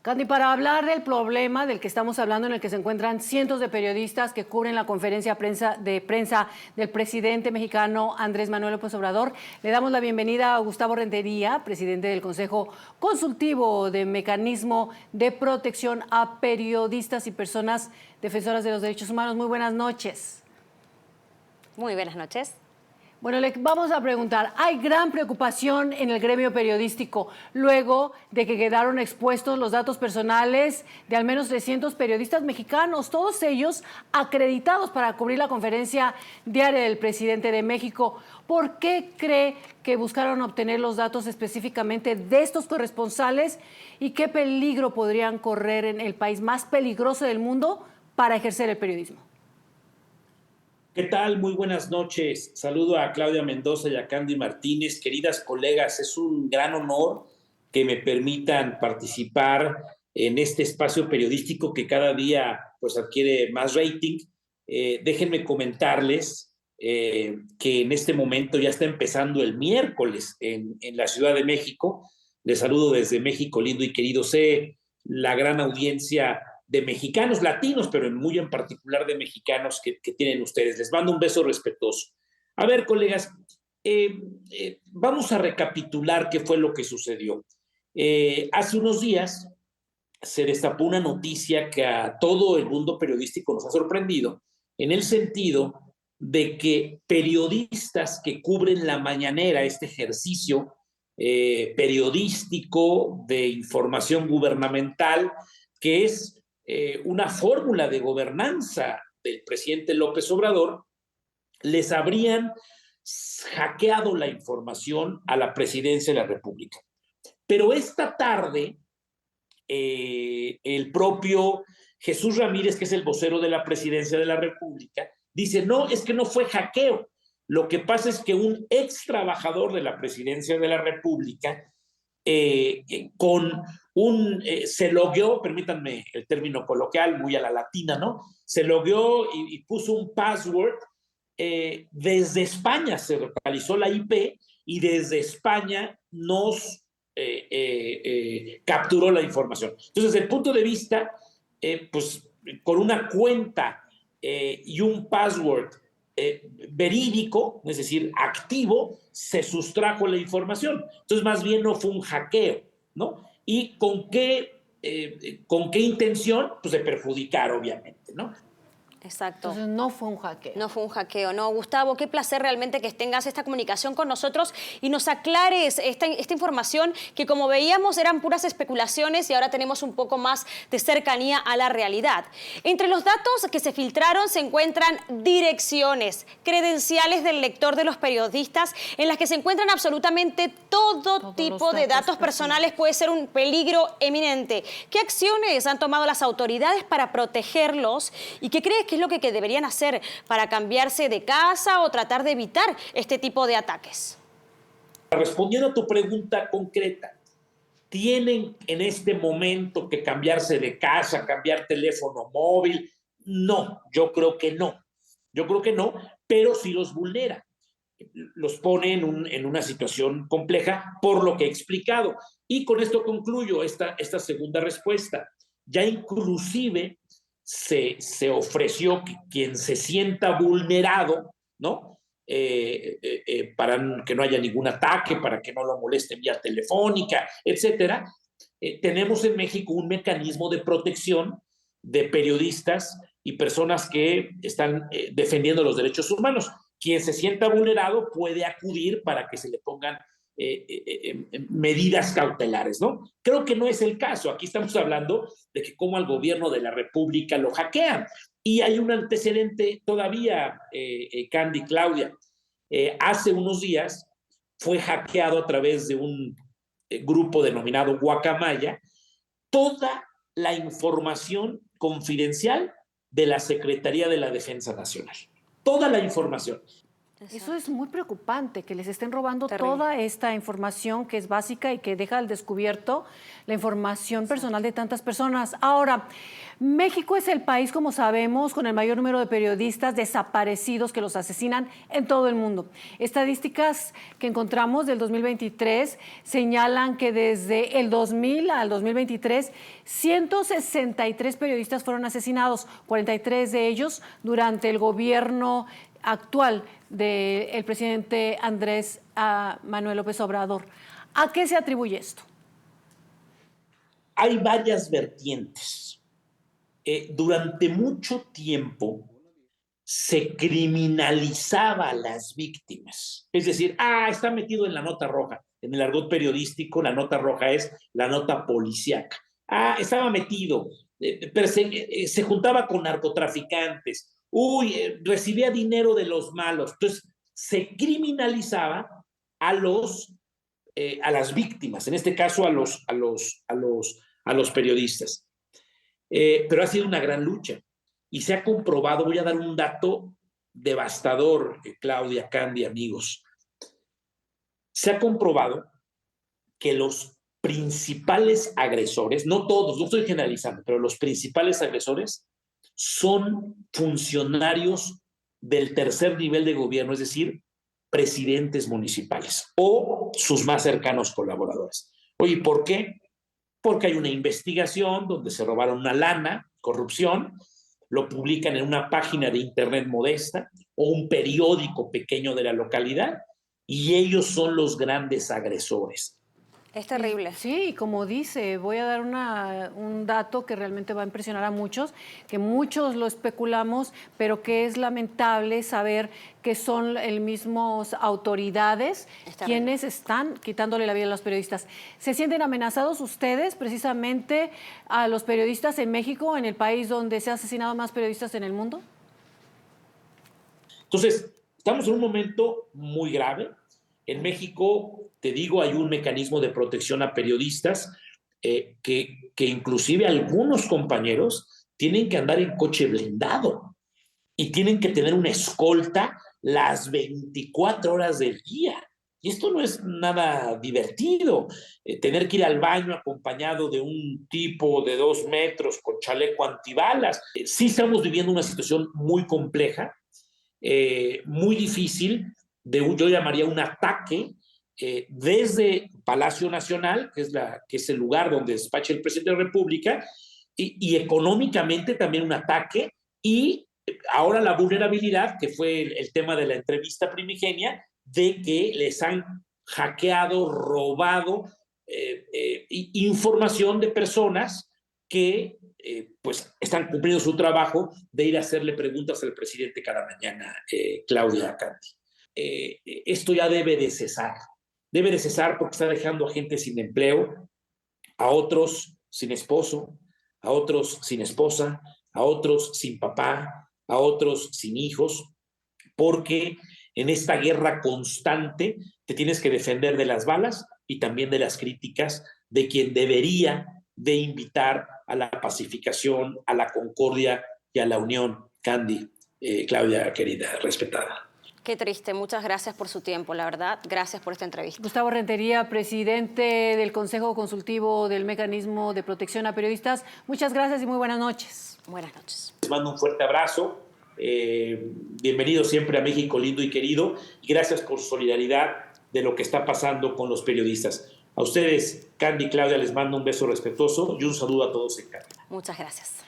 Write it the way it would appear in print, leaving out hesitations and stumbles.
Candy, para hablar del problema del que estamos hablando, en el que se encuentran cientos de periodistas que cubren la conferencia de prensa del presidente mexicano Andrés Manuel López Obrador, le damos la bienvenida a Gustavo Rentería, presidente del Consejo Consultivo de Mecanismo de Protección a Periodistas y Personas Defensoras de los Derechos Humanos. Muy buenas noches. Muy buenas noches. Bueno, le vamos a preguntar, hay gran preocupación en el gremio periodístico luego de que quedaron expuestos los datos personales de al menos 300 periodistas mexicanos, todos ellos acreditados para cubrir la conferencia diaria del presidente de México. ¿Por qué cree que buscaron obtener los datos específicamente de estos corresponsales y qué peligro podrían correr en el país más peligroso del mundo para ejercer el periodismo? ¿Qué tal? Muy buenas noches. Saludo a Claudia Mendoza y a Candy Martínez. Queridas colegas, es un gran honor que me permitan participar en este espacio periodístico que cada día pues, adquiere más rating. Déjenme comentarles que en este momento ya está empezando el miércoles en la Ciudad de México. Les saludo desde México, lindo y querido. Sé la gran audiencia de mexicanos latinos, pero muy en particular de mexicanos que tienen ustedes. Les mando un beso respetuoso. A ver, colegas, vamos a recapitular qué fue lo que sucedió. Hace unos días se destapó una noticia que a todo el mundo periodístico nos ha sorprendido, en el sentido de que periodistas que cubren la mañanera, este ejercicio periodístico de información gubernamental, que es una fórmula de gobernanza del presidente López Obrador, les habrían hackeado la información a la presidencia de la República. Pero esta tarde, el propio Jesús Ramírez, que es el vocero de la presidencia de la República, dice, no, es que no fue hackeo. Lo que pasa es que un ex trabajador de la presidencia de la República se logueó, permítanme el término coloquial, muy a la latina, ¿no? Se logueó y puso un password. Desde España se localizó la IP y desde España nos capturó la información. Entonces, desde el punto de vista, pues con una cuenta y un password verídico, es decir, activo, se sustrajo la información. Entonces, más bien no fue un hackeo, ¿no? ¿Y con qué intención? Pues de perjudicar, obviamente, ¿no? Exacto. Entonces no fue un hackeo. No fue un hackeo, no. Gustavo, qué placer realmente que tengas esta comunicación con nosotros y nos aclares esta información que, como veíamos, eran puras especulaciones y ahora tenemos un poco más de cercanía a la realidad. Entre los datos que se filtraron se encuentran direcciones, credenciales del lector de los periodistas, en las que se encuentran absolutamente todo tipo de datos personales. Puede ser un peligro eminente. ¿Qué acciones han tomado las autoridades para protegerlos y qué crees que es lo que deberían hacer para cambiarse de casa o tratar de evitar este tipo de ataques? Respondiendo a tu pregunta concreta, ¿tienen en este momento que cambiarse de casa, cambiar teléfono móvil? No, yo creo que no. Yo creo que no, pero sí los vulnera. Los pone en una situación compleja por lo que he explicado. Y con esto concluyo esta segunda respuesta. Ya inclusive se ofreció que quien se sienta vulnerado, ¿no? Para que no haya ningún ataque, para que no lo moleste vía telefónica, etcétera. Tenemos en México un mecanismo de protección de periodistas y personas que están defendiendo los derechos humanos. Quien se sienta vulnerado puede acudir para que se le pongan medidas cautelares, ¿no? Creo que no es el caso. Aquí estamos hablando de que cómo al gobierno de la República lo hackean. Y hay un antecedente todavía, Candy, Claudia. Hace unos días fue hackeado a través de un grupo denominado Guacamaya toda la información confidencial de la Secretaría de la Defensa Nacional. Toda la información. Eso es muy preocupante, que les estén robando Terrible. toda esta información que es básica y que deja al descubierto la información personal de tantas personas. Ahora, México es el país, como sabemos, con el mayor número de periodistas desaparecidos que los asesinan en todo el mundo. Estadísticas que encontramos del 2023 señalan que desde el 2000 al 2023, 163 periodistas fueron asesinados, 43 de ellos durante el gobierno actual del presidente Andrés Manuel López Obrador. ¿A qué se atribuye esto? Hay varias vertientes. Durante mucho tiempo se criminalizaba a las víctimas. Es decir, está metido en la nota roja. En el argot periodístico, la nota roja es la nota policíaca. Estaba metido, se juntaba con narcotraficantes. Recibía dinero de los malos. Entonces, se criminalizaba a las víctimas, en este caso a los periodistas. Pero ha sido una gran lucha y se ha comprobado. Voy a dar un dato devastador, Claudia, Candy, amigos. Se ha comprobado que los principales agresores, no todos, no estoy generalizando, pero los principales agresores son funcionarios del tercer nivel de gobierno, es decir, presidentes municipales o sus más cercanos colaboradores. Oye, ¿por qué? Porque hay una investigación donde se robaron una lana, corrupción, lo publican en una página de internet modesta o un periódico pequeño de la localidad y ellos son los grandes agresores. Es terrible. Sí, como dice, voy a dar un dato que realmente va a impresionar a muchos, que muchos lo especulamos, pero que es lamentable saber que son las mismas autoridades quienes están quitándole la vida a los periodistas. ¿Se sienten amenazados ustedes precisamente a los periodistas en México, en el país donde se han asesinado más periodistas en el mundo? Entonces, estamos en un momento muy grave. En México, te digo, hay un mecanismo de protección a periodistas que inclusive algunos compañeros tienen que andar en coche blindado y tienen que tener una escolta las 24 horas del día. Y esto no es nada divertido. Tener que ir al baño acompañado de un tipo de 2 metros con chaleco antibalas. Sí estamos viviendo una situación muy compleja, muy difícil, yo llamaría un ataque desde Palacio Nacional, que es el lugar donde despacha el presidente de la República, y económicamente también un ataque, y ahora la vulnerabilidad, que fue el tema de la entrevista primigenia, de que les han hackeado, robado información de personas que pues están cumpliendo su trabajo de ir a hacerle preguntas al presidente cada mañana, Claudia Candy. Esto ya debe de cesar porque está dejando a gente sin empleo, a otros sin esposo, a otros sin esposa, a otros sin papá, a otros sin hijos, porque en esta guerra constante te tienes que defender de las balas y también de las críticas de quien debería de invitar a la pacificación, a la concordia y a la unión. Candy, Claudia, querida, respetada. Qué triste, muchas gracias por su tiempo, la verdad, gracias por esta entrevista. Gustavo Rentería, presidente del Consejo Consultivo del Mecanismo de Protección a Periodistas, muchas gracias y muy buenas noches. Buenas noches. Les mando un fuerte abrazo, bienvenido siempre a México lindo y querido, y gracias por su solidaridad de lo que está pasando con los periodistas. A ustedes, Candy y Claudia, les mando un beso respetuoso y un saludo a todos en casa. Muchas gracias.